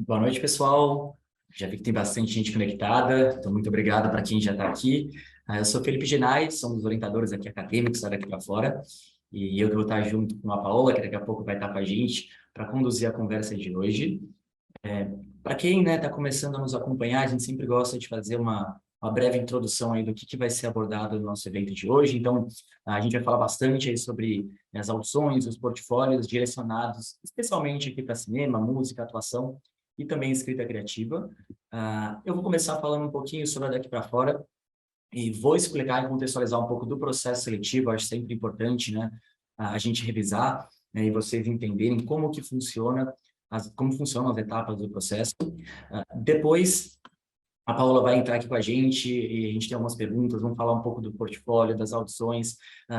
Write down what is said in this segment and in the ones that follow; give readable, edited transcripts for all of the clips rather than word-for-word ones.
Boa noite, pessoal. Já vi que tem bastante gente conectada, então muito obrigado para quem já está aqui. Eu sou Felipe Genai, sou um dos orientadores aqui acadêmicos da Daqui para Fora, e eu que vou estar junto com a Paola, que daqui a pouco vai estar com a gente, para conduzir a conversa de hoje. Para quem, né, está começando a nos acompanhar, a gente sempre gosta de fazer uma breve introdução aí do que vai ser abordado no nosso evento de hoje. Então, a gente vai falar bastante aí sobre as audições, os portfólios direcionados, especialmente aqui para cinema, música, atuação e também escrita criativa. Eu vou começar falando um pouquinho sobre a Daqui para Fora e vou explicar e contextualizar um pouco do processo seletivo. Acho sempre importante, né, a gente revisar, né, e vocês entenderem como que funciona, como funcionam as etapas do processo. Depois, a Paula vai entrar aqui com a gente e a gente tem algumas perguntas, vamos falar um pouco do portfólio, das audições,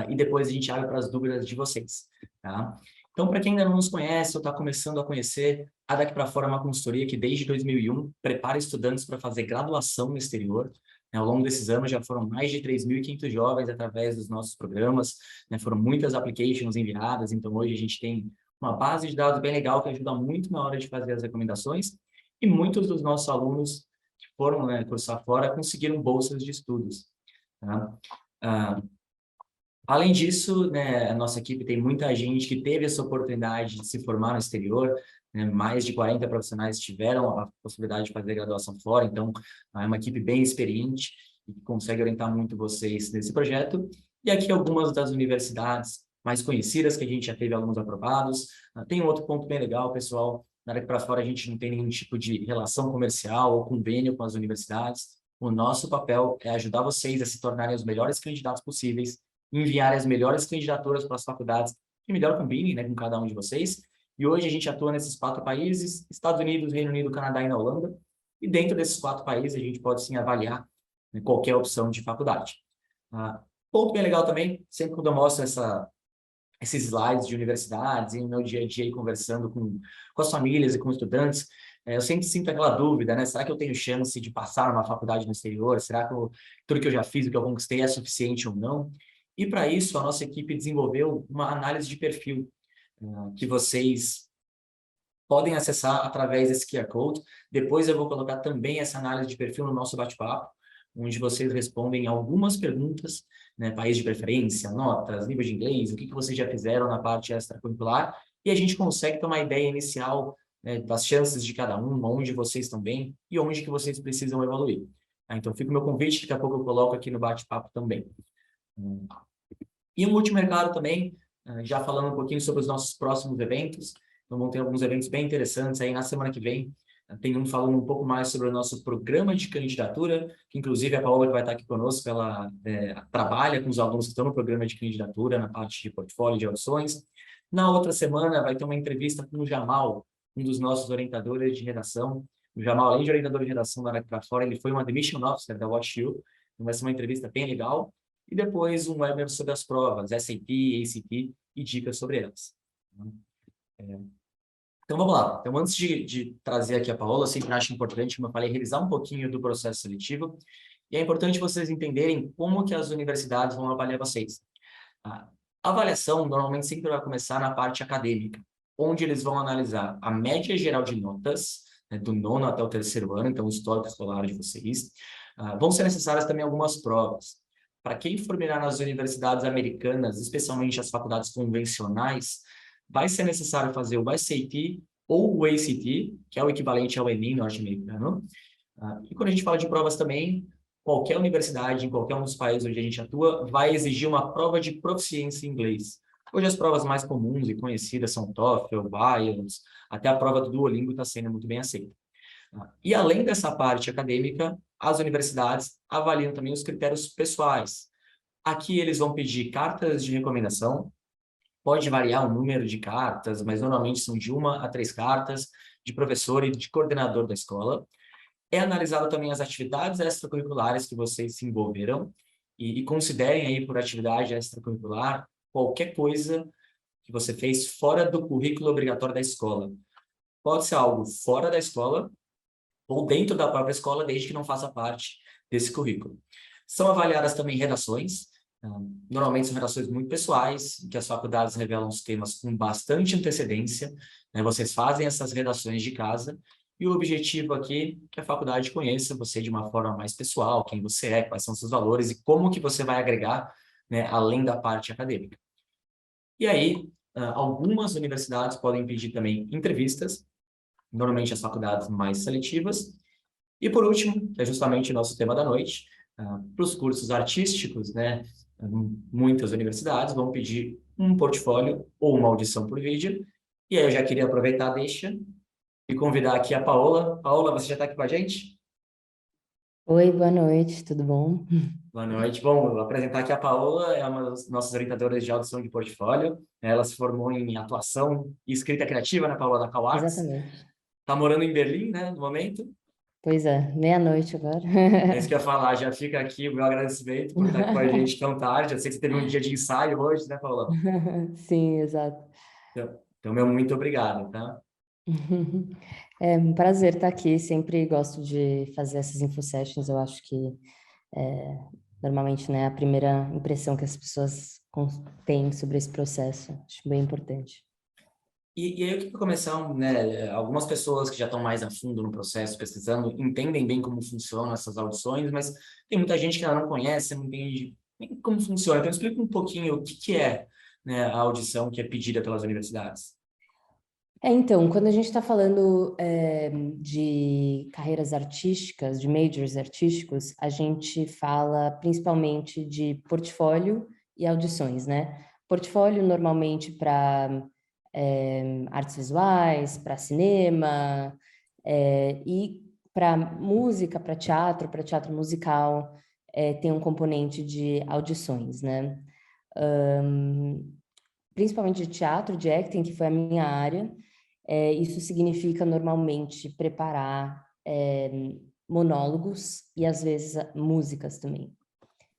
e depois a gente abre para as dúvidas de vocês, tá? Então, para quem ainda não nos conhece ou está começando a conhecer, a Daqui para Fora é uma consultoria que desde 2001 prepara estudantes para fazer graduação no exterior. Né? Ao longo desses anos já foram mais de 3.500 jovens através dos nossos programas, né? Foram muitas applications enviadas, então hoje a gente tem uma base de dados bem legal que ajuda muito na hora de fazer as recomendações, e muitos dos nossos alunos que foram, né, cursar fora conseguiram bolsas de estudos. Tá? Ah, Além disso, né, a nossa equipe tem muita gente que teve essa oportunidade de se formar no exterior, né, mais de 40 profissionais tiveram a possibilidade de fazer graduação fora, então é uma equipe bem experiente e que consegue orientar muito vocês nesse projeto. E aqui algumas das universidades mais conhecidas que a gente já teve alunos aprovados. Tem um outro ponto bem legal, pessoal, na área que para fora a gente não tem nenhum tipo de relação comercial ou convênio com as universidades. O nosso papel é ajudar vocês a se tornarem os melhores candidatos possíveis, enviar as melhores candidaturas para as faculdades que melhor combinem, né, com cada um de vocês. E hoje a gente atua nesses 4 países: Estados Unidos, Reino Unido, Canadá e na Holanda. E dentro desses 4 países a gente pode sim avaliar, né, qualquer opção de faculdade. Ponto bem legal também, sempre quando eu mostro esses slides de universidades e no meu dia a dia aí conversando com as famílias e com os estudantes, eu sempre sinto aquela dúvida, né? Será que eu tenho chance de passar numa faculdade no exterior? Será que tudo que eu já fiz, o que eu conquistei é suficiente ou não? E para isso, a nossa equipe desenvolveu uma análise de perfil, que vocês podem acessar através desse QR Code. Depois eu vou colocar também essa análise de perfil no nosso bate-papo, onde vocês respondem algumas perguntas, né, país de preferência, notas, nível de inglês, o que vocês já fizeram na parte extracurricular, e a gente consegue ter uma ideia inicial, né, das chances de cada um, onde vocês estão bem e onde que vocês precisam evoluir. Então, fica o meu convite, daqui a pouco eu coloco aqui no bate-papo também. E um último recado também, já falando um pouquinho sobre os nossos próximos eventos. Então, vão ter alguns eventos bem interessantes aí na semana que vem. Tem um falando um pouco mais sobre o nosso programa de candidatura, que inclusive a Paola que vai estar aqui conosco, ela trabalha com os alunos que estão no programa de candidatura, na parte de portfólio de audições. Na outra semana vai ter uma entrevista com o Jamal, um dos nossos orientadores de redação. O Jamal, além de orientador de redação da Daqui para Fora, ele foi uma admission officer da WatchU. Então vai ser uma entrevista bem legal. E depois um webinar sobre as provas, SAT, ACT, e dicas sobre elas. Então vamos lá. Então, antes de trazer aqui a Paola, eu sempre acho importante, como eu falei, revisar um pouquinho do processo seletivo. E é importante vocês entenderem como que as universidades vão avaliar vocês. A avaliação normalmente sempre vai começar na parte acadêmica, onde eles vão analisar a média geral de notas, né, do nono até o terceiro ano, então o histórico escolar de vocês. Vão ser necessárias também algumas provas. Para quem for mirar nas universidades americanas, especialmente as faculdades convencionais, vai ser necessário fazer o SAT ou o ACT, que é o equivalente ao Enem norte-americano. E quando a gente fala de provas também, qualquer universidade, em qualquer um dos países onde a gente atua, vai exigir uma prova de proficiência em inglês. Hoje as provas mais comuns e conhecidas são TOEFL, IELTS, até a prova do Duolingo está sendo muito bem aceita. E além dessa parte acadêmica, as universidades avaliam também os critérios pessoais. Aqui eles vão pedir cartas de recomendação, pode variar o número de cartas, mas normalmente são de 1 a 3 cartas de professor e de coordenador da escola. É analisado também as atividades extracurriculares que vocês se envolveram e considerem aí por atividade extracurricular qualquer coisa que você fez fora do currículo obrigatório da escola. Pode ser algo fora da escola ou dentro da própria escola, desde que não faça parte desse currículo. São avaliadas também redações, normalmente são redações muito pessoais, em que as faculdades revelam os temas com bastante antecedência, né? Vocês fazem essas redações de casa, E o objetivo aqui é que a faculdade conheça você de uma forma mais pessoal, quem você é, quais são seus valores e como que você vai agregar, né, além da parte acadêmica. E aí, algumas universidades podem pedir também entrevistas, normalmente as faculdades mais seletivas. E por último, que é justamente o nosso tema da noite, para os cursos artísticos, né, muitas universidades vão pedir um portfólio ou uma audição por vídeo. E aí eu já queria aproveitar a deixa e convidar aqui a Paola. Paola, você já está aqui com a gente? Oi, boa noite, tudo bom? Boa noite. Bom, vou apresentar aqui a Paola, é uma das nossas orientadoras de audição de portfólio. Ela se formou em atuação e escrita criativa, né, Paola, da CalArts. Exatamente. Está morando em Berlim, né, no momento. Pois é, meia-noite agora. É isso que eu ia falar, já fica aqui o meu agradecimento por estar aqui com a gente tão tarde. Eu sei que você teve um dia de ensaio hoje, né, Paola? Sim, exato. Então, meu muito obrigado, tá? É um prazer estar aqui, sempre gosto de fazer essas info sessions, eu acho que normalmente, né, a primeira impressão que as pessoas têm sobre esse processo, acho bem importante. E aí eu queria começar, né, algumas pessoas que já estão mais a fundo no processo, pesquisando, entendem bem como funcionam essas audições, mas tem muita gente que ainda não conhece, não entende nem como funciona. Então, explica um pouquinho o que que é, né, a audição que é pedida pelas universidades. Então, quando a gente está falando de carreiras artísticas, de majors artísticos, a gente fala principalmente de portfólio e audições, né? Portfólio normalmente para artes visuais, para cinema, e para música, para teatro musical, tem um componente de audições, né? Principalmente de teatro, de acting, que foi a minha área. Isso significa normalmente preparar monólogos e às vezes músicas também.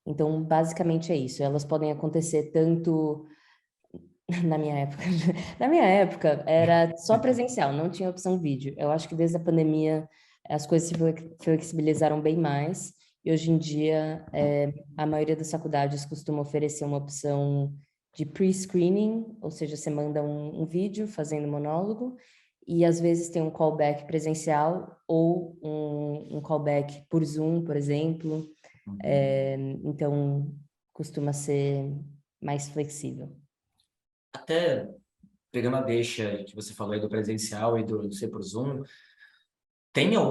Então, basicamente é isso. Elas podem acontecer tanto na minha época. Na minha época era só presencial, não tinha opção vídeo. Eu acho que desde a pandemia as coisas se flexibilizaram bem mais. E hoje em dia a maioria das faculdades costuma oferecer uma opção de pre-screening, ou seja, você manda um vídeo fazendo monólogo e às vezes tem um callback presencial ou um callback por Zoom, por exemplo. Então costuma ser mais flexível. Até pegando a deixa que você falou aí do presencial e do ser por Zoom,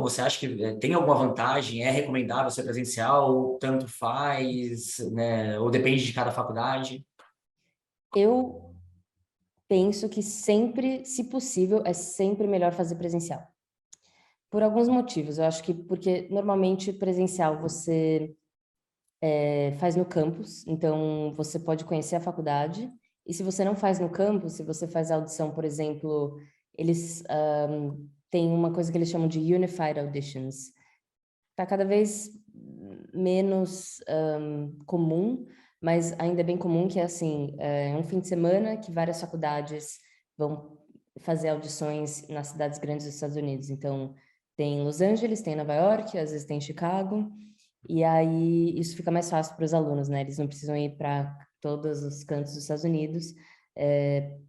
você acha que tem alguma vantagem? É recomendável ser presencial? Tanto faz, né? Ou depende de cada faculdade? Eu penso que sempre, se possível, é sempre melhor fazer presencial. Por alguns motivos. Eu acho que porque normalmente presencial você faz no campus, então você pode conhecer a faculdade. E se você não faz no campus, se você faz a audição, por exemplo, eles têm uma coisa que eles chamam de Unified Auditions. Está cada vez menos comum, mas ainda é bem comum que é assim, é um fim de semana que várias faculdades vão fazer audições nas cidades grandes dos Estados Unidos. Então, tem Los Angeles, tem Nova York, às vezes tem Chicago, e aí isso fica mais fácil para os alunos, né? Eles não precisam ir para todos os cantos dos Estados Unidos,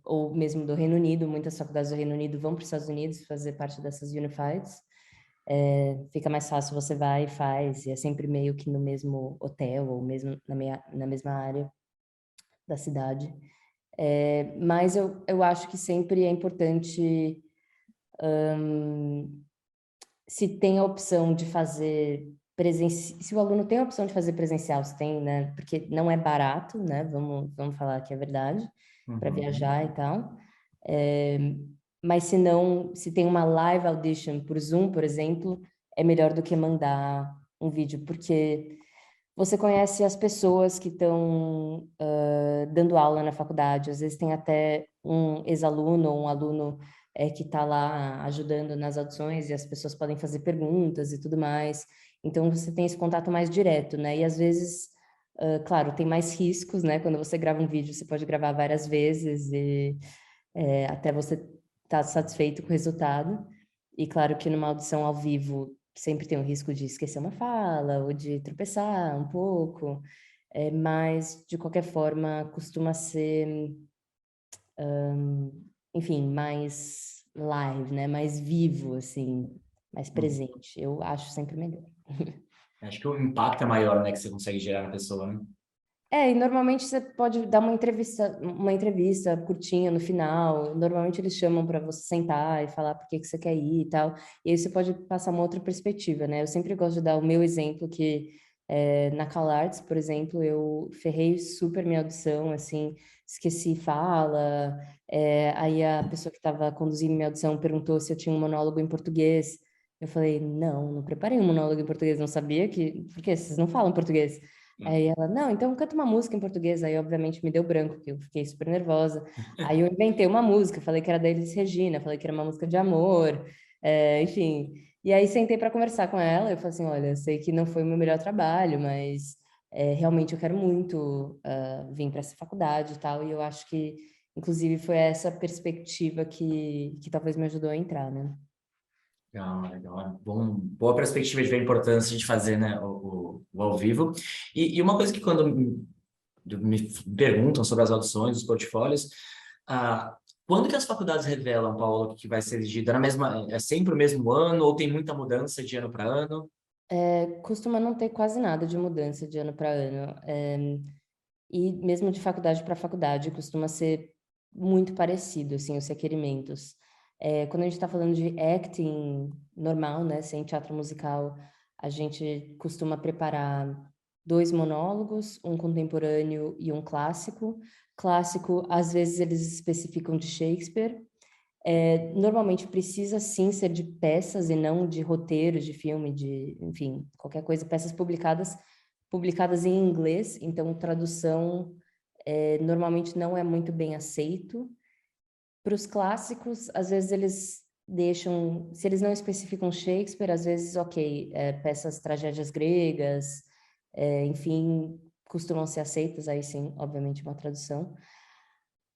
ou mesmo do Reino Unido. Muitas faculdades do Reino Unido vão para os Estados Unidos fazer parte dessas Unifieds. Fica mais fácil, você vai e faz, e é sempre meio que no mesmo hotel, ou mesmo na mesma área da cidade. Mas eu acho que sempre é importante, se tem a opção de fazer presencial, se o aluno tem a opção de fazer presencial, se tem, né? Porque não é barato, né? Vamos falar que é verdade, para Uhum. viajar e tal. É, mas se não, se tem uma live audition por Zoom, por exemplo, é melhor do que mandar um vídeo, porque você conhece as pessoas que estão dando aula na faculdade, às vezes tem até um ex-aluno ou um aluno que está lá ajudando nas audições e as pessoas podem fazer perguntas e tudo mais. Então você tem esse contato mais direto, né? E às vezes, claro, tem mais riscos, né? Quando você grava um vídeo, você pode gravar várias vezes e até você estar satisfeito com o resultado. E claro que numa audição ao vivo sempre tem o risco de esquecer uma fala ou de tropeçar um pouco, mas de qualquer forma costuma ser, enfim, mais live, né? Mais vivo, assim. mais presente. Eu acho sempre melhor. Acho que o impacto é maior, né, que você consegue gerar na pessoa, né? E normalmente você pode dar uma entrevista curtinha no final. Normalmente eles chamam para você sentar e falar por que que você quer ir e tal. E aí você pode passar uma outra perspectiva, né? Eu sempre gosto de dar o meu exemplo que na CalArts, por exemplo, eu ferrei super minha audição, assim, esqueci fala. Aí a pessoa que estava conduzindo minha audição perguntou se eu tinha um monólogo em português. Eu falei, não preparei um monólogo em português, não sabia que... Por quê? Vocês não falam português. Aí ela, não, então canta uma música em português. Aí, obviamente, me deu branco, porque eu fiquei super nervosa. Aí eu inventei uma música, falei que era da Elis Regina, falei que era uma música de amor, enfim. E aí sentei para conversar com ela, eu falei assim, olha, eu sei que não foi o meu melhor trabalho, mas realmente eu quero muito vir para essa faculdade e tal, e eu acho que, inclusive, foi essa perspectiva que talvez me ajudou a entrar, né? Legal, legal. Boa perspectiva de ver a importância de fazer, né, o ao vivo. E uma coisa que quando me perguntam sobre as audições, os portfólios, quando que as faculdades revelam, Paulo, que vai ser elegida? É sempre o mesmo ano ou tem muita mudança de ano para ano? Costuma não ter quase nada de mudança de ano para ano. E mesmo de faculdade para faculdade, costuma ser muito parecido, assim, os requerimentos. Quando a gente está falando de acting normal, né, sem teatro musical, a gente costuma preparar 2 monólogos, um contemporâneo e um clássico. Clássico, às vezes eles especificam de Shakespeare. Normalmente precisa sim ser de peças e não de roteiros de filme, de, enfim, qualquer coisa, peças publicadas em inglês, então tradução normalmente não é muito bem aceito. Para os clássicos, às vezes eles deixam, se eles não especificam Shakespeare, às vezes, ok, peças, tragédias gregas, enfim, costumam ser aceitas, aí sim, obviamente, uma tradução.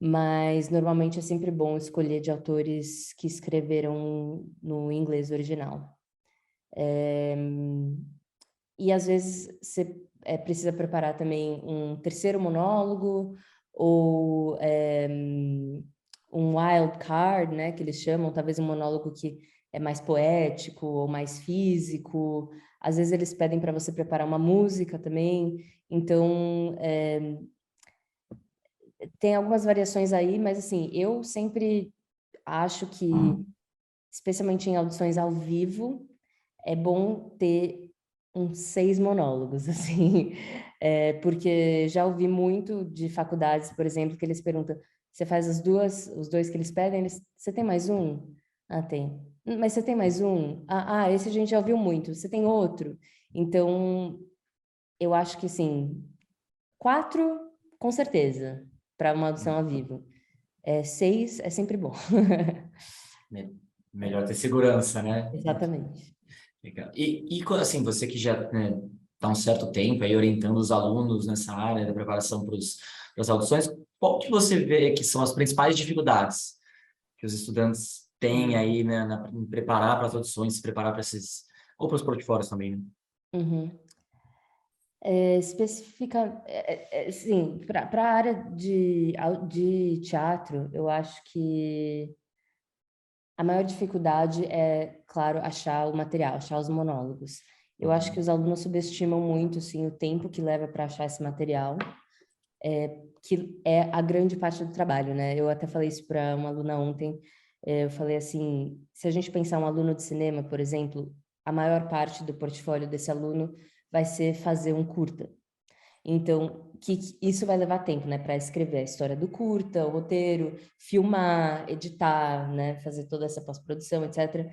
Mas normalmente é sempre bom escolher de autores que escreveram no inglês original. E às vezes você precisa preparar também um terceiro monólogo ou um wild card, né, que eles chamam, talvez um monólogo que é mais poético ou mais físico. Às vezes eles pedem para você preparar uma música também. Então, tem algumas variações aí, mas assim, eu sempre acho que, especialmente em audições ao vivo, é bom ter uns 6 monólogos, assim, porque já ouvi muito de faculdades, por exemplo, que eles perguntam, você faz os dois que eles pedem, você tem mais um? Ah, tem. Mas você tem mais um? Esse a gente já ouviu muito, você tem outro? Então, eu acho que, assim, 4, com certeza, para uma audição ao vivo. 6 é sempre bom. Me- Melhor ter segurança, né? Exatamente. Legal. Assim, você que já, né, tá um certo tempo aí orientando os alunos nessa área da preparação para as audições, qual que você vê que são as principais dificuldades que os estudantes têm aí, né, em preparar para as audições, se preparar para esses, ou para os portfólios também, né? Uhum. Sim, para a área de teatro, eu acho que a maior dificuldade é, claro, achar o material, achar os monólogos. Eu acho que os alunos subestimam muito, sim, o tempo que leva para achar esse material, que é a grande parte do trabalho, né? Eu até falei isso para uma aluna ontem, eu falei assim, se a gente pensar um aluno de cinema, por exemplo, a maior parte do portfólio desse aluno vai ser fazer um curta. Então, que isso vai levar tempo, né, para escrever a história do curta, o roteiro, filmar, editar, né, fazer toda essa pós-produção, etc.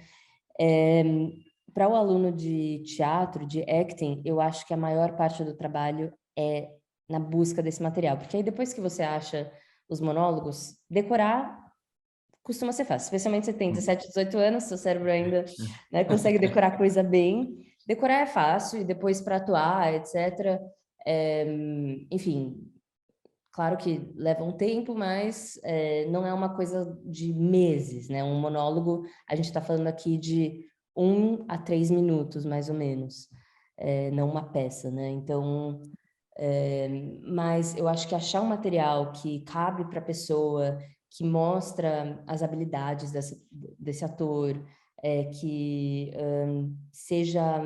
Para o aluno de teatro, de acting, eu acho que a maior parte do trabalho é na busca desse material, porque aí depois que você acha os monólogos, decorar costuma ser fácil, especialmente você tem 17, 18 anos, seu cérebro ainda, né, consegue decorar coisa bem. Decorar é fácil, e depois para atuar, etc. Enfim, claro que leva um tempo, mas não é uma coisa de meses, né? Um monólogo, a gente está falando aqui de 1 a 3 minutos, mais ou menos, não uma peça, né? Então, mas eu acho que achar um material que cabe para a pessoa, que mostra as habilidades desse ator, que seja...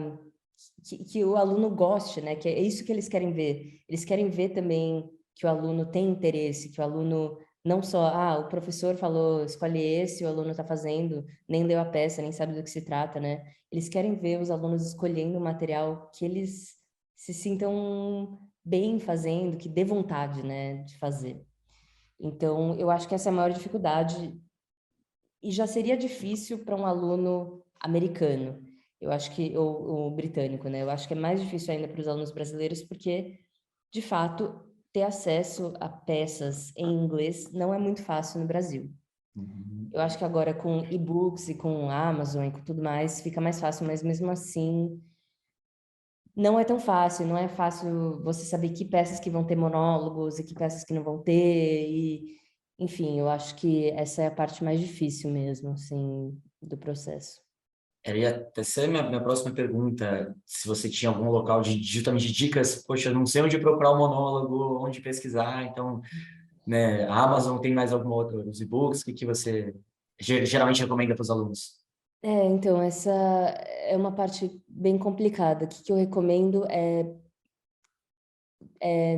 Que o aluno goste, né? Que é isso que eles querem ver. Eles querem ver também que o aluno tem interesse, que o aluno não só, o professor falou, escolhe esse, o aluno está fazendo, nem leu a peça, nem sabe do que se trata, né? Eles querem ver os alunos escolhendo o material que eles se sintam bem fazendo, que dê vontade, né, de fazer. Então, eu acho que essa é a maior dificuldade, e já seria difícil para um aluno americano, eu acho que, ou britânico, né? Eu acho que é mais difícil ainda para os alunos brasileiros, porque, de fato, ter acesso a peças em inglês não é muito fácil no Brasil. Uhum. Eu acho que agora com e-books e com Amazon e com tudo mais, fica mais fácil, mas mesmo assim, não é tão fácil, não é fácil você saber que peças que vão ter monólogos e que peças que não vão ter, e, enfim, eu acho que essa é a parte mais difícil mesmo, assim, do processo. Era ia até ser minha próxima pergunta, se você tinha algum local de justamente de dicas, poxa, eu não sei onde procurar o monólogo, onde pesquisar, então, né, a Amazon tem mais alguma outra, os e-books, o que você geralmente recomenda para os alunos? Então, essa é uma parte bem complicada. O que eu recomendo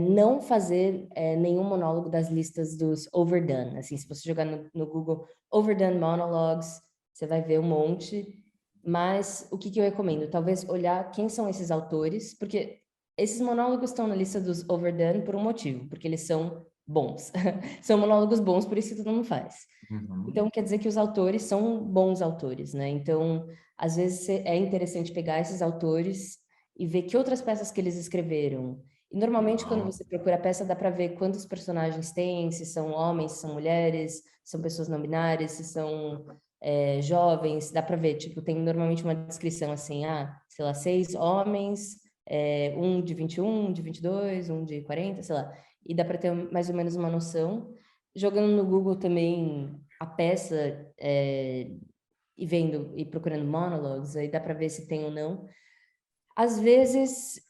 não fazer nenhum monólogo das listas dos overdone. Assim, se você jogar no Google overdone monologues, você vai ver um monte. Mas o que eu recomendo? Talvez olhar quem são esses autores, porque esses monólogos estão na lista dos overdone por um motivo, porque eles são bons. São monólogos bons, por isso que todo mundo faz. Uhum. Então, quer dizer que os autores são bons autores, né? Então, às vezes é interessante pegar esses autores e ver que outras peças que eles escreveram. E normalmente, quando Legal. você procura a peça, dá para ver quantos personagens tem, se são homens, se são mulheres, se são pessoas não binárias, se são jovens, dá para ver. Tipo, tem normalmente uma descrição assim, sei lá, 6 homens, um de 21, um de 22, um de 40, sei lá. E dá para ter mais ou menos uma noção. Jogando no Google também a peça e vendo e procurando monologues, aí dá para ver se tem ou não. Às vezes,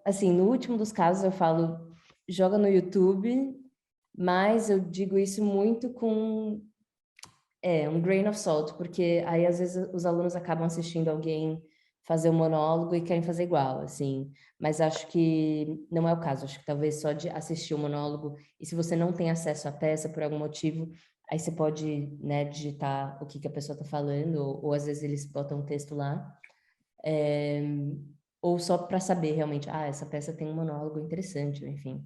assim, no último dos casos eu falo, joga no YouTube, mas eu digo isso muito com um grain of salt, porque aí às vezes os alunos acabam assistindo alguém fazer um monólogo e querem fazer igual, assim. Mas acho que não é o caso. Acho que talvez só de assistir o monólogo, e se você não tem acesso à peça por algum motivo, aí você pode, né, digitar o que a pessoa está falando, ou às vezes eles botam um texto lá, é, ou só para saber realmente, essa peça tem um monólogo interessante, enfim.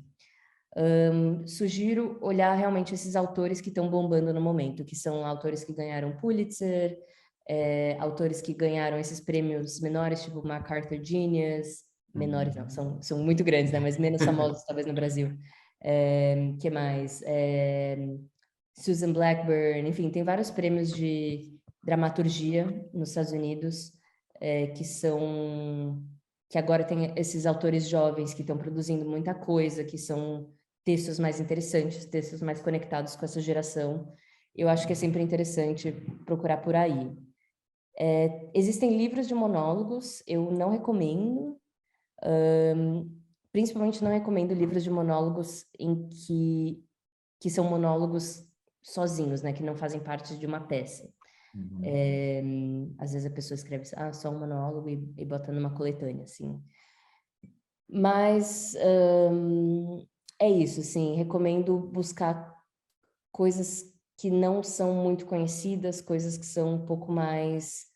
Sugiro olhar realmente esses autores que estão bombando no momento, que são autores que ganharam Pulitzer, autores que ganharam esses prêmios menores, tipo MacArthur Genius, menores não, Uhum. são muito grandes, né, mas menos famosos talvez no Brasil. Que mais? Susan Blackburn, enfim, tem vários prêmios de dramaturgia nos Estados Unidos, que são que agora tem esses autores jovens que estão produzindo muita coisa, que são textos mais interessantes, textos mais conectados com essa geração. Eu acho que é sempre interessante procurar por aí. Existem livros de monólogos, eu não recomendo, principalmente não recomendo livros de monólogos em que são monólogos sozinhos, né, que não fazem parte de uma peça. Uhum. Às vezes a pessoa escreve só um monólogo e bota numa coletânea, assim. Mas é isso, sim. Recomendo buscar coisas que não são muito conhecidas, coisas que são um pouco mais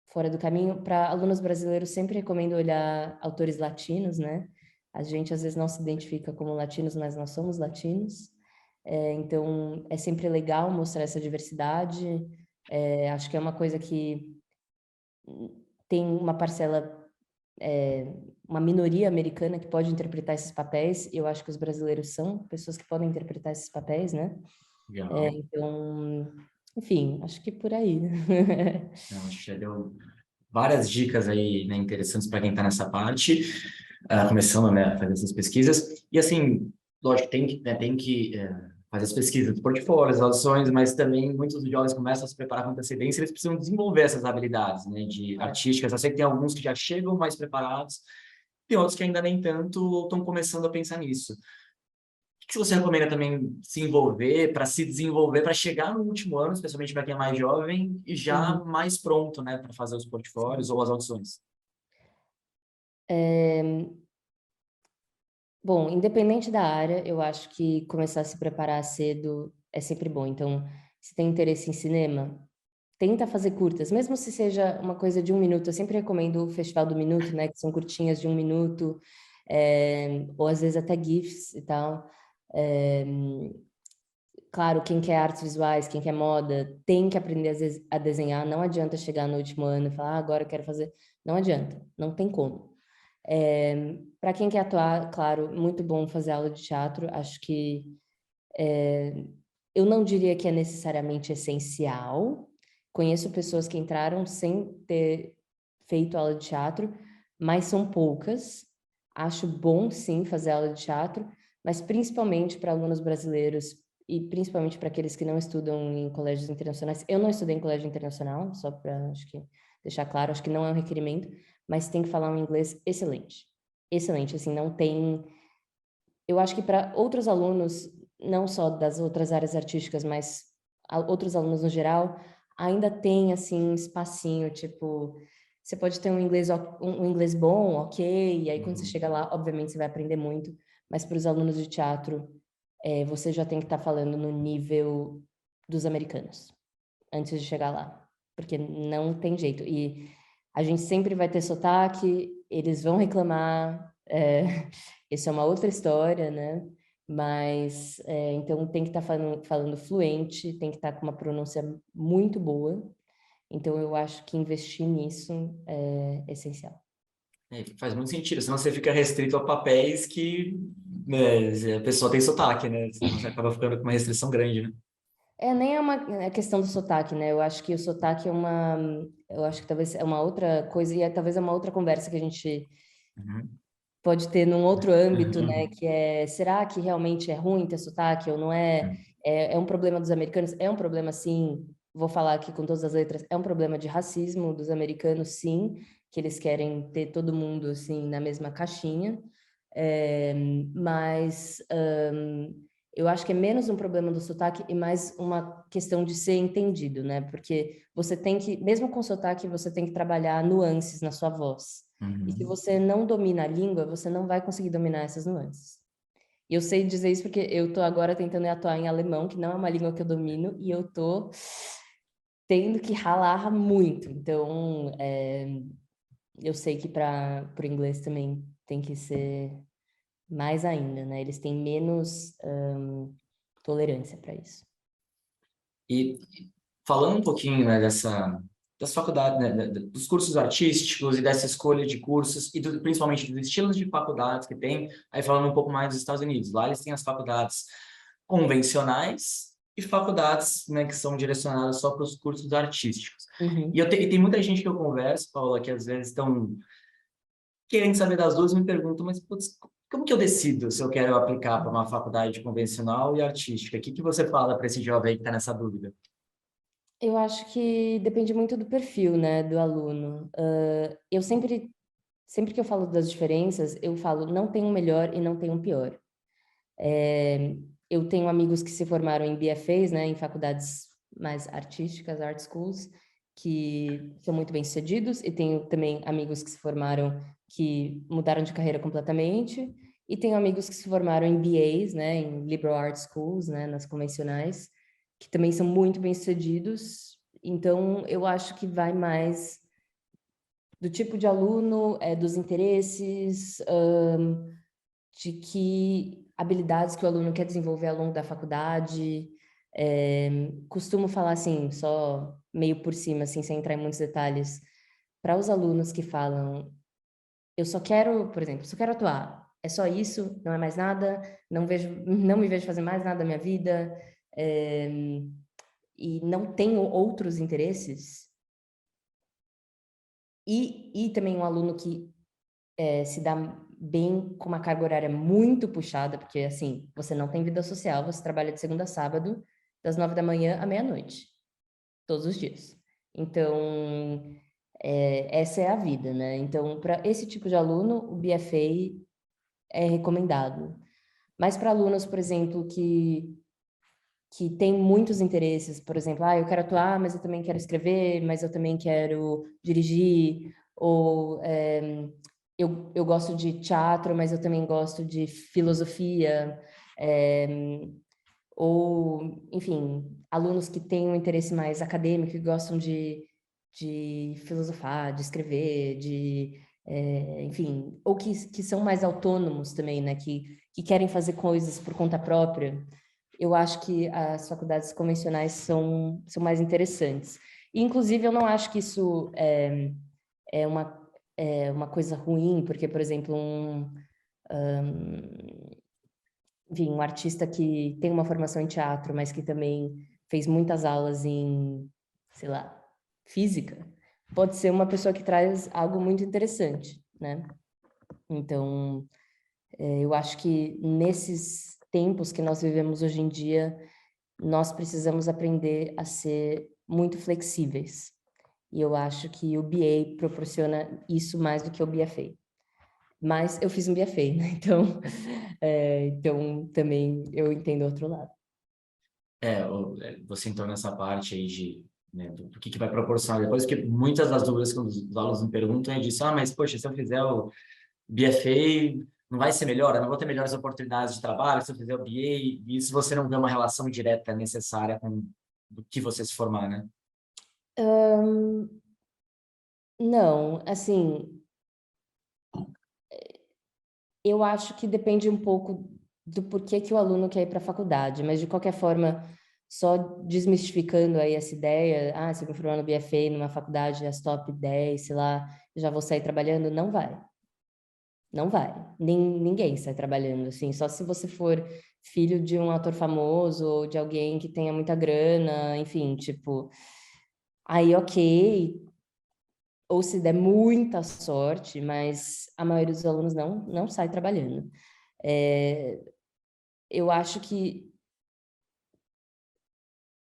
fora do caminho. Para alunos brasileiros, sempre recomendo olhar autores latinos, né? A gente às vezes não se identifica como latinos, mas nós somos latinos. Então, é sempre legal mostrar essa diversidade. Acho que é uma coisa que tem uma parcela uma minoria americana que pode interpretar esses papéis. Eu acho que os brasileiros são pessoas que podem interpretar esses papéis, né? Legal. Então, enfim, acho que por aí. Não, acho que já deu várias dicas aí, né, interessantes para quem está nessa parte, começando, né, a fazer essas pesquisas. E assim, lógico, tem que fazer as pesquisas dos portfólios, as audições, mas também muitos jovens começam a se preparar com antecedência, eles precisam desenvolver essas habilidades, né, de artísticas. Eu sei que tem alguns que já chegam mais preparados, tem outros que ainda nem tanto estão começando a pensar nisso. O que você recomenda também se envolver, para se desenvolver, para chegar no último ano, especialmente para quem é mais jovem, e já Uhum. mais pronto, né, para fazer os portfólios ou as audições? Bom, independente da área, eu acho que começar a se preparar cedo é sempre bom. Então, se tem interesse em cinema, tenta fazer curtas, mesmo se seja uma coisa de 1 minuto. Eu sempre recomendo o Festival do Minuto, né? Que são curtinhas de 1 minuto, ou às vezes até GIFs e tal. É, claro, quem quer artes visuais, quem quer moda, tem que aprender a desenhar. Não adianta chegar no último ano e falar, agora eu quero fazer. Não adianta, não tem como. Para quem quer atuar, claro, muito bom fazer aula de teatro. Acho que eu não diria que é necessariamente essencial. Conheço pessoas que entraram sem ter feito aula de teatro, mas são poucas. Acho bom, sim, fazer aula de teatro, mas principalmente para alunos brasileiros e principalmente para aqueles que não estudam em colégios internacionais. Eu não estudei em colégio internacional, só para, acho que, deixar claro, acho que não é um requerimento, mas tem que falar um inglês excelente. Excelente, assim, não tem... Eu acho que para outros alunos, não só das outras áreas artísticas, mas outros alunos no geral, ainda tem, assim, um espacinho, tipo, você pode ter um inglês bom, ok, e aí quando você Uhum. chega lá, obviamente você vai aprender muito, mas para os alunos de teatro, você já tem que estar falando no nível dos americanos, antes de chegar lá, porque não tem jeito. E a gente sempre vai ter sotaque, eles vão reclamar, isso é uma outra história, né? Mas, então tem que estar falando fluente, tem que estar com uma pronúncia muito boa. Então eu acho que investir nisso é essencial. É, faz muito sentido, senão você fica restrito a papéis que, né, a pessoa tem sotaque, né? Senão você acaba ficando com uma restrição grande, né? Nem é uma questão do sotaque, né? Eu acho que o sotaque eu acho que talvez é uma outra coisa, e talvez é uma outra conversa que a gente Uhum. pode ter num outro âmbito, né? Uhum. Que é, será que realmente é ruim ter sotaque ou não é? É um problema dos americanos? É um problema, sim. Vou falar aqui com todas as letras. É um problema de racismo dos americanos, sim, que eles querem ter todo mundo assim na mesma caixinha. É, mas eu acho que é menos um problema do sotaque e mais uma questão de ser entendido, né? Porque você tem que, mesmo com sotaque, você tem que trabalhar nuances na sua voz. E se Uhum. você não domina a língua, você não vai conseguir dominar essas nuances. E eu sei dizer isso porque eu tô agora tentando atuar em alemão, que não é uma língua que eu domino, e eu tô tendo que ralar muito. Então, eu sei que para o inglês também tem que ser mais ainda, né? Eles têm menos tolerância para isso. E falando um pouquinho, né, das faculdades, né, dos cursos artísticos e dessa escolha de cursos e principalmente dos estilos de faculdades que tem, aí falando um pouco mais dos Estados Unidos, lá eles têm as faculdades convencionais e faculdades, né, que são direcionadas só para os cursos artísticos. Uhum. E tem muita gente que eu converso, Paula, que às vezes estão querendo saber das duas, me perguntam, mas putz, como que eu decido se eu quero aplicar para uma faculdade convencional e artística? O que que você fala para esse jovem aí que está nessa dúvida? Eu acho que depende muito do perfil, né, do aluno. Eu sempre que eu falo das diferenças, eu falo, não tem um melhor e não tem um pior. Eu tenho amigos que se formaram em BFAs, né, em faculdades mais artísticas, art schools, que são muito bem-sucedidos, e tenho também amigos que se formaram que mudaram de carreira completamente, e tenho amigos que se formaram em BAs, né, em liberal arts schools, né, nas convencionais, que também são muito bem-sucedidos. Então, eu acho que vai mais do tipo de aluno, dos interesses, de que habilidades que o aluno quer desenvolver ao longo da faculdade. Costumo falar assim, só meio por cima, assim, sem entrar em muitos detalhes, para os alunos que falam, eu só quero, por exemplo, só quero atuar, é só isso, não é mais nada, não me vejo fazer mais nada da minha vida, é, e não tenho outros interesses. E também um aluno que se dá bem com uma carga horária muito puxada, porque assim, você não tem vida social, você trabalha de segunda a sábado, das 9 da manhã à meia-noite, todos os dias. Então, essa é a vida, né? Então, para esse tipo de aluno, o BFA é recomendado. Mas para alunos, por exemplo, que têm muitos interesses, por exemplo, eu quero atuar, mas eu também quero escrever, mas eu também quero dirigir, ou eu gosto de teatro, mas eu também gosto de filosofia, ou, enfim, alunos que têm um interesse mais acadêmico e gostam de filosofar, de escrever, enfim, ou que são mais autônomos também, né, que querem fazer coisas por conta própria. Eu acho que as faculdades convencionais são mais interessantes. E, inclusive, eu não acho que isso é uma coisa ruim, porque, por exemplo, enfim, um artista que tem uma formação em teatro, mas que também fez muitas aulas em, sei lá, física, pode ser uma pessoa que traz algo muito interessante, né? Então, eu acho que nesses tempos que nós vivemos hoje em dia, nós precisamos aprender a ser muito flexíveis. E eu acho que o BA proporciona isso mais do que o BFA. Mas eu fiz um BFA, né? Então também eu entendo o outro lado. Você entrou nessa parte aí de, né, do que vai proporcionar depois, porque muitas das dúvidas que os alunos me perguntam é disso, mas poxa, se eu fizer o BFA, não vai ser melhor? Eu não vou ter melhores oportunidades de trabalho se eu fizer o BA, e se você não vê uma relação direta necessária com do que você se formar, né? Não, assim, eu acho que depende um pouco do porquê que o aluno quer ir para a faculdade, mas de qualquer forma, só desmistificando aí essa ideia, se eu me formar no BFA, numa faculdade, as top 10, sei lá, já vou sair trabalhando, não vai. Não vai. Ninguém sai trabalhando, assim, só se você for filho de um ator famoso ou de alguém que tenha muita grana, enfim, tipo, aí ok, ou se der muita sorte, mas a maioria dos alunos não sai trabalhando. Eu acho que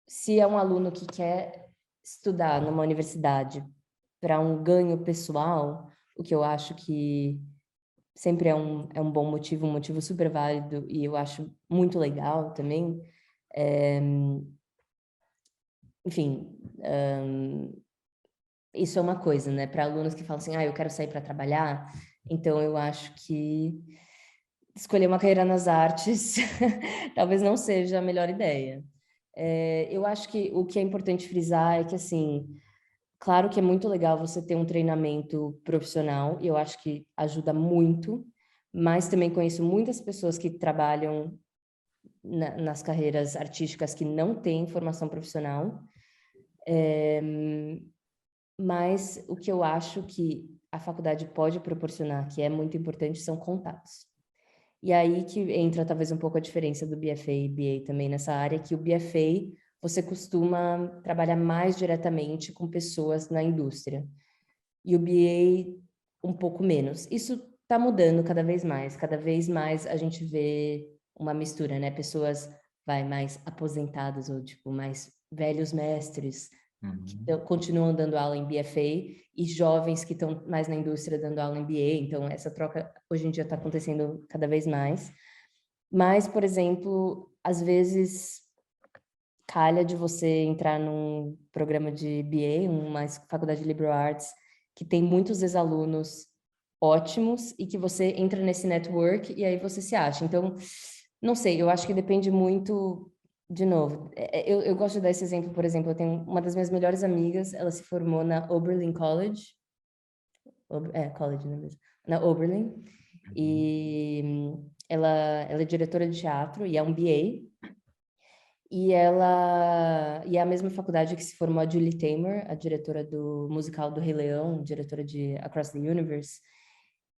se é um aluno que quer estudar numa universidade para um ganho pessoal, o que eu acho que sempre é um bom motivo, um motivo super válido, e eu acho muito legal também. É, enfim, isso é uma coisa, né? Para alunos que falam assim, eu quero sair para trabalhar, então eu acho que escolher uma carreira nas artes talvez não seja a melhor ideia. Eu acho que o que é importante frisar é que, assim, claro que é muito legal você ter um treinamento profissional, e eu acho que ajuda muito, mas também conheço muitas pessoas que trabalham nas carreiras artísticas que não têm formação profissional. Mas o que eu acho que a faculdade pode proporcionar, que é muito importante, são contatos. E aí que entra talvez um pouco a diferença do BFA e BA também nessa área, que o BFA você costuma trabalhar mais diretamente com pessoas na indústria. E o BA um pouco menos. Isso está mudando cada vez mais a gente vê uma mistura, né? Pessoas mais aposentadas ou tipo mais velhos mestres que continuam dando aula em BFA e jovens que estão mais na indústria dando aula em BA. Então essa troca hoje em dia está acontecendo cada vez mais. Mas, por exemplo, às vezes calha de você entrar num programa de BA, uma faculdade de liberal arts, que tem muitos ex-alunos ótimos e que você entra nesse network e aí você se acha. Então, não sei, eu acho que depende muito, de novo, eu gosto de dar esse exemplo, por exemplo, eu tenho uma das minhas melhores amigas, ela se formou na Oberlin College, college, né mesmo? Na Oberlin, e ela é diretora de teatro e é um BA, e é a mesma faculdade que se formou a Julie Taymor, a diretora do musical do Rei Leão, diretora de Across the Universe.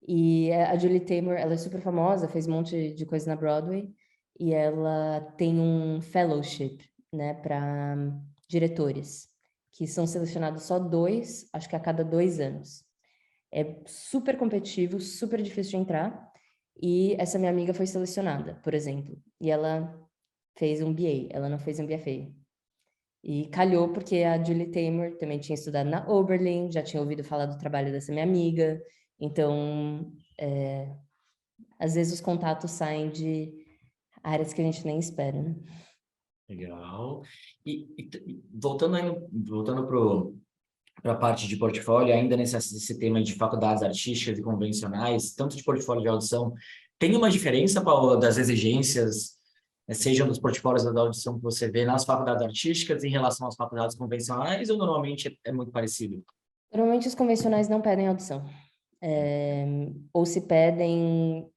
E a Julie Taymor, ela é super famosa, fez um monte de coisa na Broadway, e ela tem um fellowship, né, para diretores, que são selecionados só 2, acho que a cada 2 anos. É super competitivo, super difícil de entrar, e essa minha amiga foi selecionada, por exemplo, e ela fez um BA, ela não fez um BFA. E calhou porque a Julie Taymor também tinha estudado na Oberlin, já tinha ouvido falar do trabalho dessa minha amiga. Então, às vezes os contatos saem áreas que a gente nem espera, né? Legal. Voltando para a parte de portfólio, ainda nesse tema de faculdades artísticas e convencionais, tanto de portfólio de audição, tem uma diferença, Paula, das exigências, sejam dos portfólios da audição que você vê nas faculdades artísticas em relação às faculdades convencionais, ou normalmente é muito parecido? Normalmente os convencionais não pedem audição. Ou se pedem,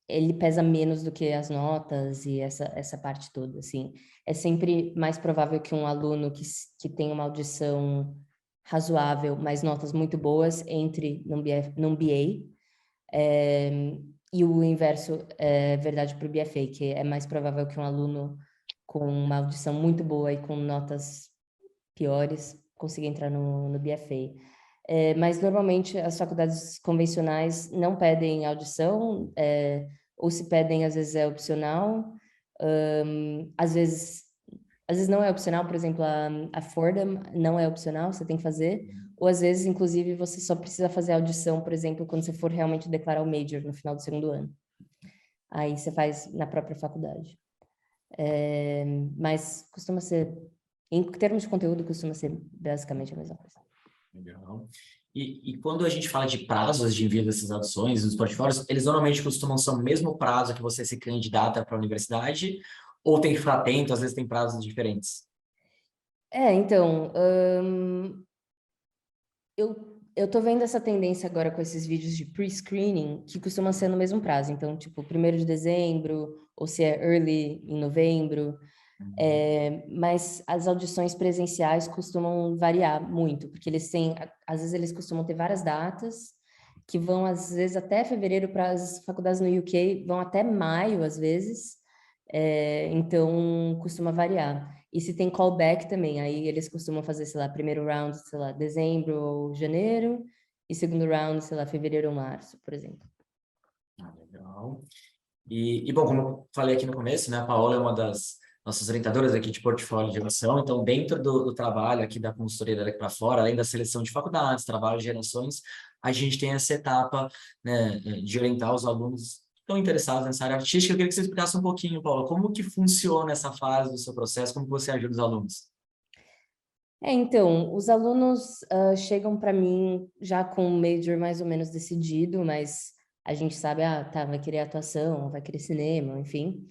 ele pesa menos do que as notas e essa parte toda, assim. É sempre mais provável que um aluno que tem uma audição razoável, mas notas muito boas, entre num BA, e o inverso é verdade para o BFA, que é mais provável que um aluno com uma audição muito boa e com notas piores consiga entrar no BFA. Mas normalmente as faculdades convencionais não pedem audição, ou se pedem, às vezes é opcional, às vezes não é opcional, por exemplo, a Fordham não é opcional, você tem que fazer, ou às vezes, inclusive, você só precisa fazer audição, por exemplo, quando você for realmente declarar o major no final do segundo ano. Aí você faz na própria faculdade. Mas costuma ser, em termos de conteúdo, costuma ser basicamente a mesma coisa. Legal. E quando a gente fala de prazos de envio dessas audições, dos portfólios, eles normalmente costumam ser o mesmo prazo que você se candidata para a universidade, ou tem que ficar atento, às vezes tem prazos diferentes? Então, eu tô vendo essa tendência agora com esses vídeos de pre-screening, que costuma ser no mesmo prazo. Então, tipo, 1º de dezembro, ou se é early em novembro. Mas as audições presenciais costumam variar muito, porque eles têm, às vezes eles costumam ter várias datas, que vão às vezes até fevereiro, para as faculdades no UK vão até maio, às vezes, então costuma variar. E se tem callback também, aí eles costumam fazer, sei lá, primeiro round, sei lá, dezembro ou janeiro, e segundo round, sei lá, fevereiro ou março, por exemplo. Legal. Bom, como eu falei aqui no começo, né, a Paola é uma das nossas orientadoras aqui de portfólio de geração, então dentro do trabalho aqui da consultoria daqui para fora, além da seleção de faculdades, trabalho de gerações, a gente tem essa etapa, né, de orientar os alunos que estão interessados nessa área artística. Eu queria que você explicasse um pouquinho, Paola, como que funciona essa fase do seu processo, como que você ajuda os alunos? Então, os alunos chegam para mim já com o major mais ou menos decidido, mas a gente sabe, tá, vai querer atuação, vai querer cinema, enfim.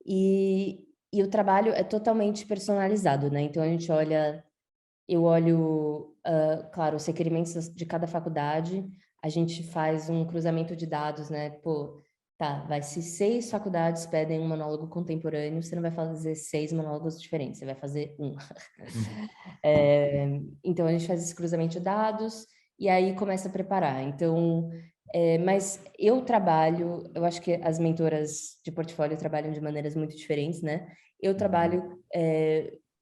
E o trabalho é totalmente personalizado, né? Então, eu olho, claro, os requerimentos de cada faculdade, a gente faz um cruzamento de dados, né? Pô, tá, se 6 faculdades pedem um monólogo contemporâneo, você não vai fazer 6 monólogos diferentes, você vai fazer um. Então, a gente faz esse cruzamento de dados e aí começa a preparar. Então, mas eu acho que as mentoras de portfólio trabalham de maneiras muito diferentes, né? Eu trabalho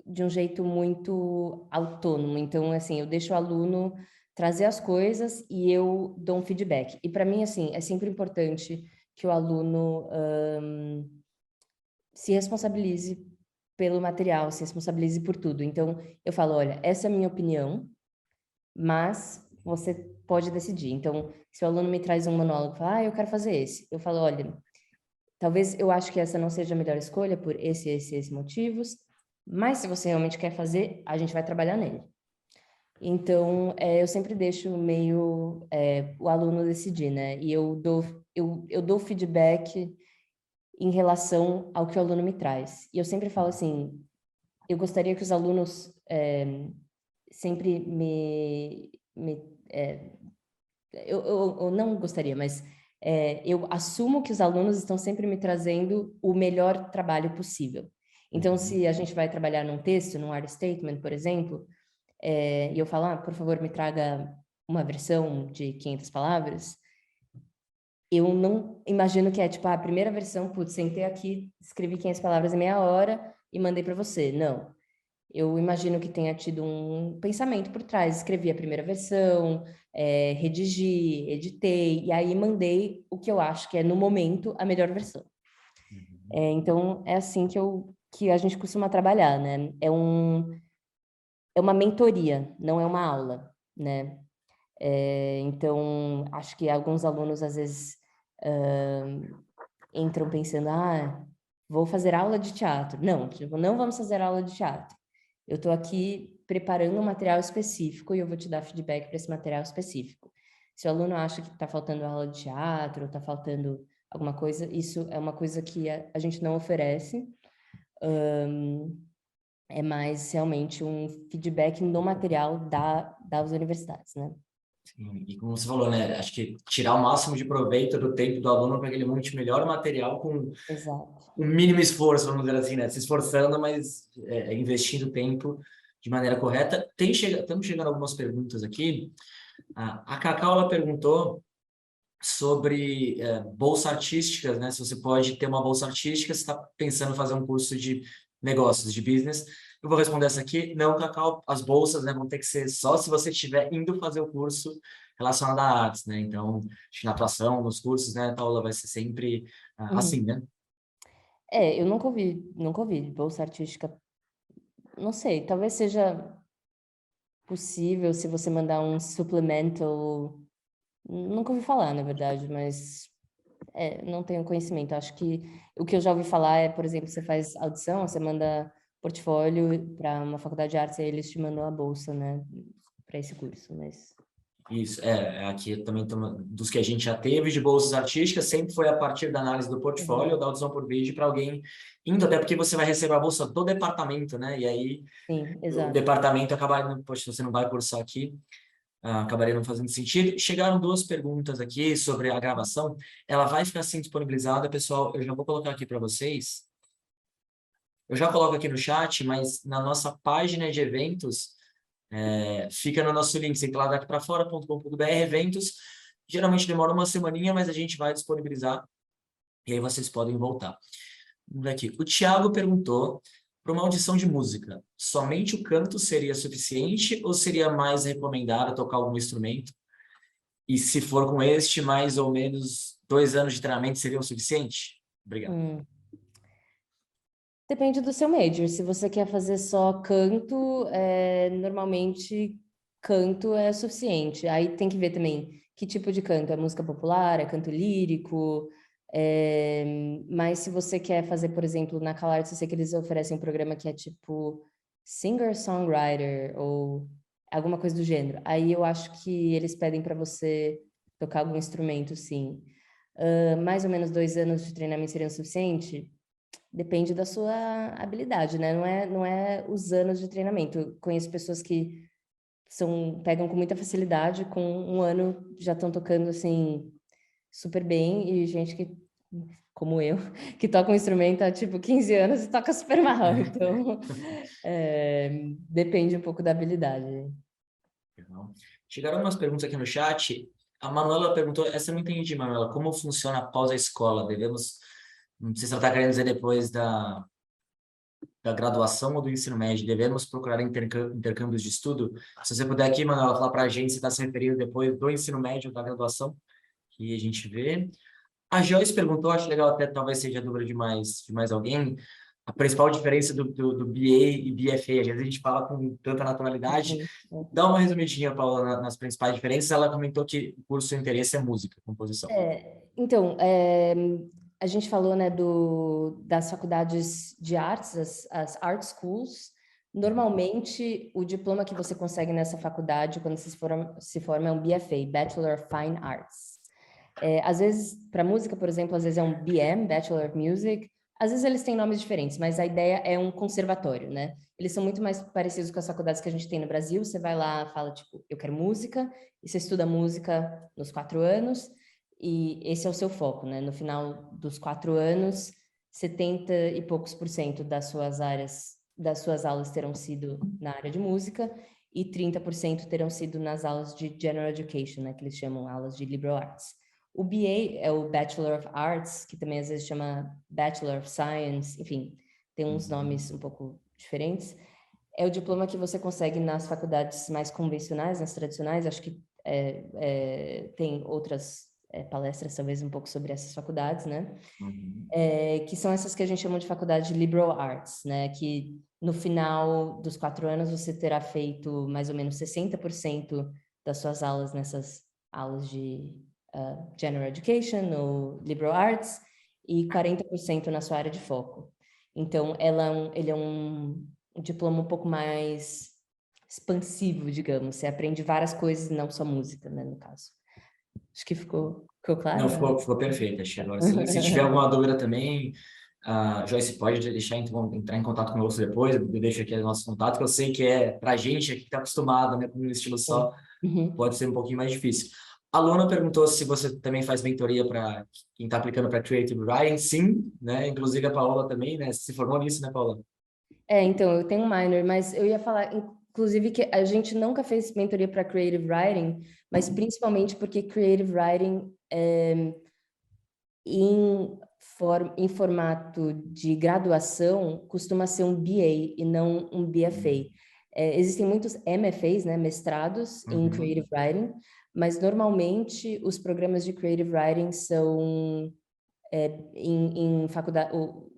de um jeito muito autônomo. Então, assim, eu deixo o aluno trazer as coisas e eu dou um feedback. E para mim, assim, é sempre importante que o aluno se responsabilize pelo material, se responsabilize por tudo. Então, eu falo, olha, essa é a minha opinião, mas você pode decidir. Então, se o aluno me traz um monólogo, fala, eu quero fazer esse. Eu falo, olha, talvez eu acho que essa não seja a melhor escolha por esse motivos, mas se você realmente quer fazer, a gente vai trabalhar nele. Então, eu sempre deixo meio o aluno decidir, né? E eu dou feedback em relação ao que o aluno me traz. E eu sempre falo assim, eu gostaria que os alunos sempre eu não gostaria, mas eu assumo que os alunos estão sempre me trazendo o melhor trabalho possível. Então, se a gente vai trabalhar num texto, num art statement, por exemplo, e eu falo, por favor, me traga uma versão de 500 palavras, eu não imagino que é tipo a primeira versão, putz, sentei aqui, escrevi 500 palavras em meia hora e mandei para você. Não. Eu imagino que tenha tido um pensamento por trás. Escrevi a primeira versão, redigi, editei, e aí mandei o que eu acho que é, no momento, a melhor versão. Então, é assim que a gente costuma trabalhar, né? É uma mentoria, não é uma aula, né? Então, acho que alguns alunos, às vezes, entram pensando, vou fazer aula de teatro. Não, tipo, não vamos fazer aula de teatro. Eu estou aqui preparando um material específico e eu vou te dar feedback para esse material específico. Se o aluno acha que está faltando aula de teatro, está faltando alguma coisa, isso é uma coisa que a gente não oferece. É mais realmente um feedback no material das universidades, né? Sim, e como você falou, né? Acho que tirar o máximo de proveito do tempo do aluno para que ele monte melhor o material com Exato. o mínimo esforço, vamos dizer assim, né? Se esforçando, mas investindo tempo de maneira correta. Estamos chegando algumas perguntas aqui. A Cacau, ela perguntou sobre bolsa artísticas, né? Se você pode ter uma bolsa artística, se está pensando em fazer um curso de negócios, de business. Eu vou responder essa aqui. Não, Cacau, as bolsas, né, vão ter que ser só se você estiver indo fazer o curso relacionado a artes, né? Então, acho que na atuação, nos cursos, né, Paula, vai ser sempre assim, Uhum. né? Eu nunca ouvi bolsa artística. Não sei, talvez seja possível se você mandar um supplemental. Nunca ouvi falar, na verdade, mas não tenho conhecimento. Acho que o que eu já ouvi falar é, por exemplo, você faz audição, você manda portfólio para uma faculdade de artes e eles te mandam a bolsa, né, para esse curso, mas... Isso, aqui também dos que a gente já teve de bolsas artísticas, sempre foi a partir da análise do portfólio, Uhum. da audição por vídeo para alguém indo, até porque você vai receber a bolsa do departamento, né? E aí Sim, o exato. departamento acabar, poxa, você não vai cursar aqui, acabaria não fazendo sentido. Chegaram duas perguntas aqui sobre a gravação, ela vai ficar assim disponibilizada, pessoal, eu já vou colocar aqui para vocês. Eu já coloco aqui no chat, mas na nossa página de eventos, fica no nosso link, você entra lá daqui para fora.com.br, eventos, geralmente demora uma semaninha, mas a gente vai disponibilizar, e aí vocês podem voltar. Vamos ver aqui. O Thiago perguntou, para uma audição de música, somente o canto seria suficiente ou seria mais recomendado tocar algum instrumento? E se for com este, mais ou menos 2 anos de treinamento seriam suficiente? Obrigado. Hum. Depende do seu major. Se você quer fazer só canto, normalmente canto é suficiente. Aí tem que ver também que tipo de canto. É música popular, é canto lírico. Mas se você quer fazer, por exemplo, na CalArts, eu sei que eles oferecem um programa que é tipo singer-songwriter ou alguma coisa do gênero. Aí eu acho que eles pedem para você tocar algum instrumento, sim. Mais ou menos 2 anos de treinamento seriam suficiente? Depende da sua habilidade, né? Não é os anos de treinamento. Eu conheço pessoas que pegam com muita facilidade, com 1 ano já estão tocando assim super bem, e gente que, como eu, que toca um instrumento há tipo 15 anos e toca super mal. Então, depende um pouco da habilidade. Legal. Chegaram umas perguntas aqui no chat. A Manuela perguntou, essa eu não entendi, Manuela, como funciona após a escola? Não sei se ela está querendo dizer depois da graduação ou do ensino médio, devemos procurar intercâmbios de estudo? Se você puder aqui, Manuela, falar para a gente se está se referindo depois do ensino médio ou da graduação, que a gente vê. A Joyce perguntou, acho legal até, talvez seja dúvida de mais alguém, a principal diferença do BA e BFA. Às vezes a gente fala com tanta naturalidade. Uhum. Dá uma resumidinha, Paula, nas principais diferenças. Ela comentou que o curso de interesse é música, composição. Então, a gente falou, né, das faculdades de artes, as art schools. Normalmente, o diploma que você consegue nessa faculdade, quando você se forma, é um BFA, Bachelor of Fine Arts. Às vezes, para música, por exemplo, às vezes é um BM, Bachelor of Music. Às vezes eles têm nomes diferentes, mas a ideia é um conservatório, né? Eles são muito mais parecidos com as faculdades que a gente tem no Brasil. Você vai lá, fala, tipo, eu quero música, e você estuda música nos 4 anos, e esse é o seu foco, né? No final dos 4 anos, 70 e poucos por cento das suas aulas terão sido na área de música, e 30% terão sido nas aulas de General Education, né? Que eles chamam aulas de Liberal Arts. O BA é o Bachelor of Arts, que também às vezes chama Bachelor of Science, enfim, tem uns nomes um pouco diferentes. É o diploma que você consegue nas faculdades mais convencionais, nas tradicionais. Acho que tem outras palestras, talvez, um pouco sobre essas faculdades, né? Uhum. Que são essas que a gente chama de faculdade de Liberal Arts, né? Que no final dos 4 anos você terá feito mais ou menos 60% das suas aulas nessas aulas de General Education ou Liberal Arts, e 40% na sua área de foco. Então, ele é um diploma um pouco mais expansivo, digamos. Você aprende várias coisas, não só música, né, no caso. Acho que ficou Não, claro, né? ficou perfeito. Acho que agora, se tiver alguma dúvida também, a Joyce pode deixar, então, entrar em contato conosco depois, eu deixo aqui o nosso contato, que eu sei que para a gente aqui que está acostumado, né, com um estilo só, Uhum. pode ser um pouquinho mais difícil. A Luana perguntou se você também faz mentoria para quem está aplicando para Creative Writing. Sim, né? Inclusive a Paola também, né? Se formou nisso, né, Paola? Então, eu tenho um minor, mas eu ia falar, inclusive, que a gente nunca fez mentoria para Creative Writing, mas principalmente porque Creative Writing em formato de graduação costuma ser um BA e não um BFA. Existem muitos MFAs, né, mestrados em Uhum. Creative Writing, mas normalmente os programas de Creative Writing são em faculdade,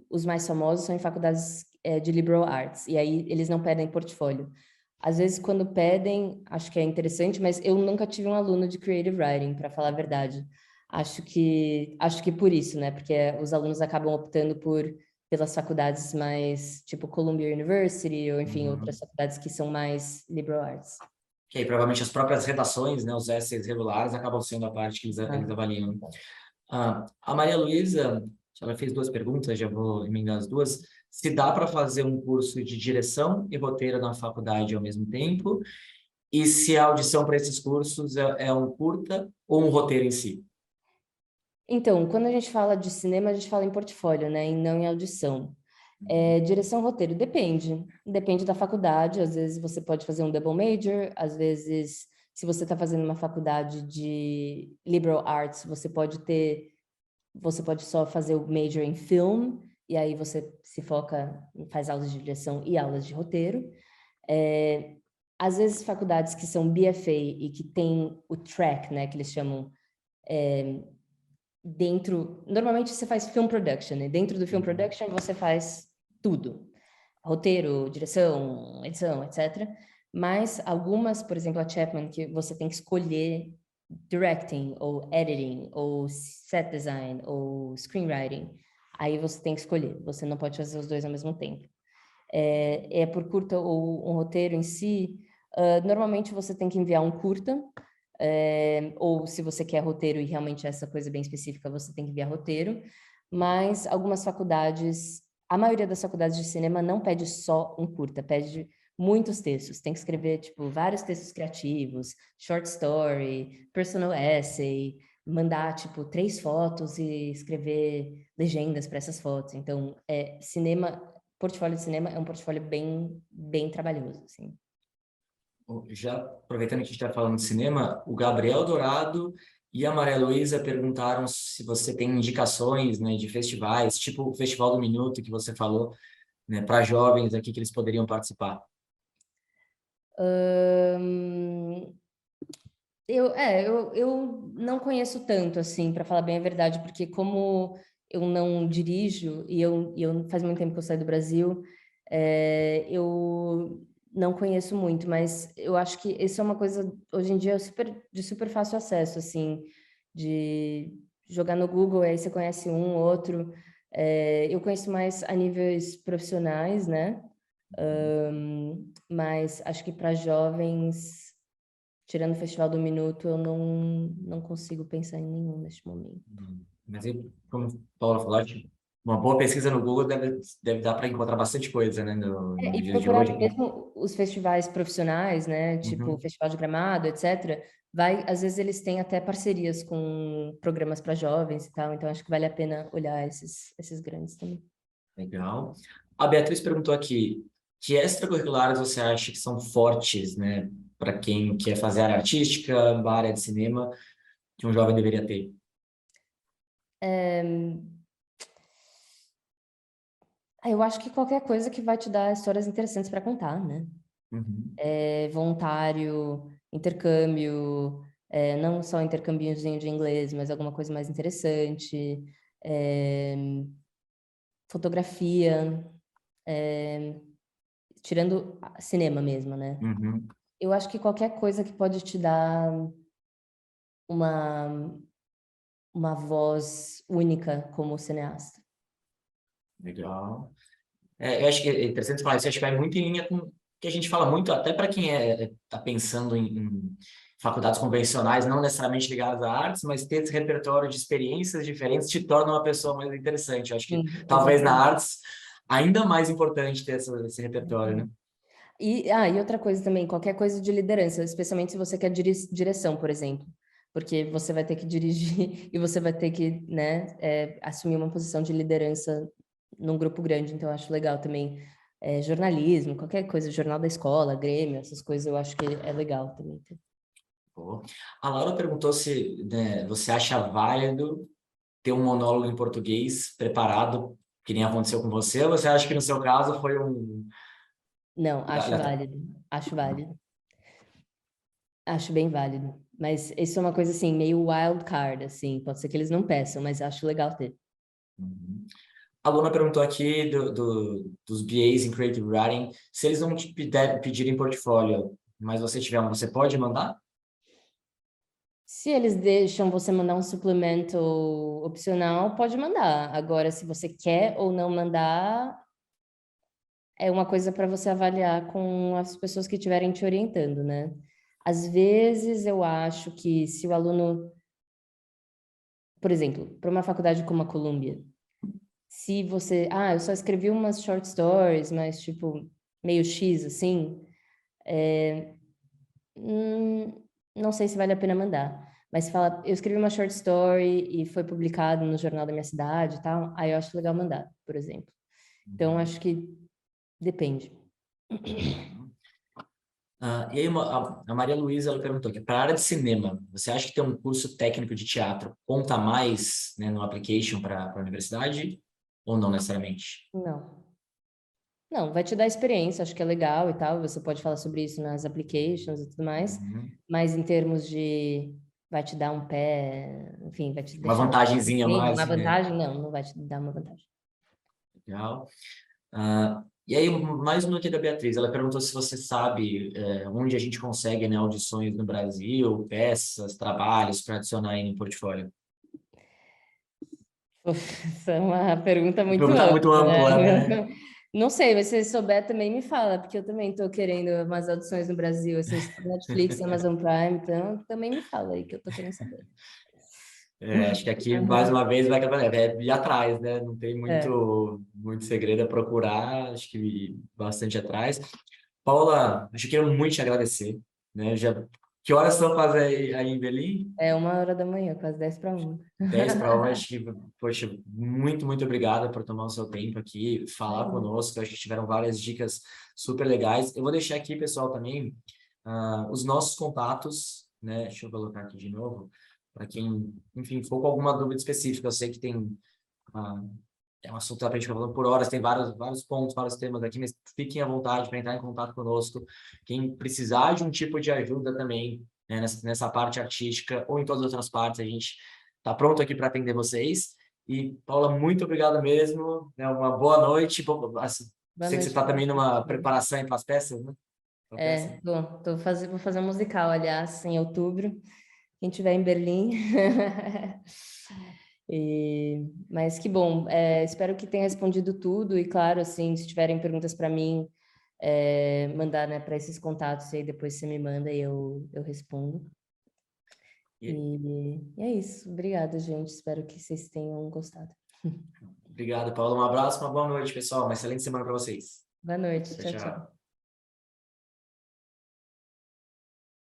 os mais famosos são em faculdades de liberal arts, e aí eles não pedem portfólio. Às vezes, quando pedem, acho que é interessante, mas eu nunca tive um aluno de creative writing, para falar a verdade. Acho que por isso, né? Porque os alunos acabam optando pelas faculdades mais, tipo Columbia University, ou enfim, outras Uhum. faculdades que são mais liberal arts. Que aí, provavelmente as próprias redações, né, os essays regulares, acabam sendo a parte que eles Ah. avaliam. A Maria Luísa, ela fez duas perguntas, já vou emendar as duas. Se dá para fazer um curso de direção e roteiro na faculdade ao mesmo tempo, e se a audição para esses cursos é um curta ou um roteiro em si? Então, quando a gente fala de cinema, a gente fala em portfólio, né? E não em audição. Direção roteiro, depende. Depende da faculdade. Às vezes você pode fazer um double major, às vezes, se você está fazendo uma faculdade de liberal arts, você pode só fazer o major em film, e aí você se foca, faz aulas de direção e aulas de roteiro. Às vezes, faculdades que são BFA e que tem o track, né, que eles chamam normalmente você faz film production, né? Dentro do film production você faz tudo. Roteiro, direção, edição, etc. Mas algumas, por exemplo, a Chapman, que você tem que escolher directing, ou editing, ou set design, ou screenwriting. Aí você tem que escolher, você não pode fazer os dois ao mesmo tempo. Por curta ou um roteiro em si, normalmente você tem que enviar um curta, ou se você quer roteiro e realmente essa coisa bem específica, você tem que enviar roteiro, mas algumas faculdades, a maioria das faculdades de cinema não pede só um curta, pede muitos textos, tem que escrever, tipo, vários textos criativos, short story, personal essay, mandar, tipo, 3 fotos e escrever legendas para essas fotos. Então, portfólio de cinema é um portfólio bem, bem trabalhoso, assim. Já aproveitando que a gente está falando de cinema, o Gabriel Dourado e a Maria Luísa perguntaram se você tem indicações, né, de festivais, tipo o Festival do Minuto que você falou, né, para jovens aqui que eles poderiam participar. Ahn, eu não conheço tanto, assim, para falar bem a verdade, porque como eu não dirijo e eu faz muito tempo que eu saí do Brasil, eu não conheço muito, mas eu acho que isso é uma coisa, hoje em dia, de super fácil acesso, assim, de jogar no Google, aí você conhece um, outro. Eu conheço mais a níveis profissionais, né? Mas acho que para jovens, tirando o Festival do Minuto, eu não consigo pensar em nenhum neste momento. Mas, como a Paula falou, acho que uma boa pesquisa no Google deve dar para encontrar bastante coisa, né, no E dia de procurar hoje. mesmo os festivais profissionais, né? Tipo o Uhum. Festival de Gramado, etc. Às vezes eles têm até parcerias com programas para jovens e tal, então acho que vale a pena olhar esses grandes também. Legal. A Beatriz perguntou aqui, que extracurriculares você acha que são fortes, né, para quem quer fazer área artística, a área de cinema, que um jovem deveria ter? Eu acho que qualquer coisa que vai te dar histórias interessantes para contar, né? Uhum. Voluntário, intercâmbio, não só intercâmbiozinho de inglês, mas alguma coisa mais interessante, é, fotografia, tirando cinema mesmo, né? Uhum. Eu acho que qualquer coisa que pode te dar uma uma voz única como cineasta. Legal. Eu acho que é interessante falar isso, acho que vai muito em linha com o que a gente fala muito, até para quem está pensando em faculdades convencionais, não necessariamente ligadas a artes, mas ter esse repertório de experiências diferentes te torna uma pessoa mais interessante. Eu acho que Sim, talvez na exatamente. artes ainda mais importante ter esse repertório, né? E outra coisa também, qualquer coisa de liderança, especialmente se você quer direção, por exemplo, porque você vai ter que dirigir e você vai ter que, né, assumir uma posição de liderança num grupo grande, então eu acho legal também. Jornalismo, qualquer coisa, jornal da escola, Grêmio, essas coisas eu acho que é legal também. Pô. A Laura perguntou se, né, você acha válido ter um monólogo em português preparado, que nem aconteceu com você, ou você acha que no seu caso foi um... Não, acho válido, acho válido. Acho bem válido. Mas isso é uma coisa assim, meio wild card, assim. Pode ser que eles não peçam, mas acho legal ter. Uhum. A Luna perguntou aqui dos BAs em Creative Writing, se eles não te pedirem portfólio, mas você tiver um, você pode mandar? Se eles deixam você mandar um suplemento opcional, pode mandar. Agora, se você quer ou não mandar, é uma coisa para você avaliar com as pessoas que estiverem te orientando, né? Às vezes eu acho que se o aluno, por exemplo, para uma faculdade como a Columbia, se você, eu só escrevi umas short stories, mas tipo, meio X, assim, não sei se vale a pena mandar. Mas se fala, eu escrevi uma short story e foi publicado no jornal da minha cidade e tal, aí eu acho legal mandar, por exemplo. Então, acho que depende. Uhum. E aí a Maria Luísa ela perguntou que para a área de cinema, você acha que ter um curso técnico de teatro conta mais, né, no application para a universidade ou não necessariamente? Não. Não, vai te dar experiência, acho que é legal e tal, você pode falar sobre isso nas applications e tudo mais, Uhum. mas em termos de vai te dar um pé, enfim, vai te Uma deixar vantagenzinha a bem, mais, uma né? vantagem? Não, não vai te dar uma vantagem. Legal. E aí, mais uma aqui da Beatriz, ela perguntou se você sabe onde a gente consegue, né, audições no Brasil, peças, trabalhos para adicionar aí no portfólio. Essa é uma pergunta muito Pergunta muito ampla, ampla, né? né? Não sei, mas se você souber também me fala, porque eu também estou querendo umas audições no Brasil, assim, Netflix, Amazon Prime, então também me fala aí que eu estou querendo saber. Acho que aqui, mais uma vez, vai ir atrás, né? Não tem É, muito segredo a procurar, acho que bastante atrás. Paula, acho que eu quero muito te agradecer, né? Que horas são fazer aí em Berlim? é 1h da manhã, quase 10 para 1. 10 para 1, acho que, poxa, muito obrigado por tomar o seu tempo aqui, falar Imagina. conosco. Acho que tiveram várias dicas super legais. Eu vou deixar aqui, pessoal, também os nossos contatos, né? Deixa eu colocar aqui de novo, para quem, enfim, for com alguma dúvida específica. Eu sei que tem ah, é um assunto que a gente fica falando por horas, tem vários pontos, vários temas aqui, mas fiquem à vontade para entrar em contato conosco. Quem precisar de um tipo de ajuda também, né, nessa parte artística ou em todas as outras partes, a gente está pronto aqui para atender vocês. E, Paula, muito obrigado mesmo. Né, uma boa noite. Boa Sei que você noite está para também você. numa preparação para as peças, né? Pra peça. Vou fazer um musical, aliás, em outubro. Quem estiver em Berlim. Mas que bom, espero que tenha respondido tudo e claro, assim, se tiverem perguntas para mim, mandar, né, para esses contatos e aí depois você me manda e eu respondo. E, E é isso. Obrigada, gente. Espero que vocês tenham gostado. obrigado, Paula. Um abraço, uma boa noite, pessoal. Uma excelente semana para vocês. Boa noite. Tchau, Tchau, tchau. tchau.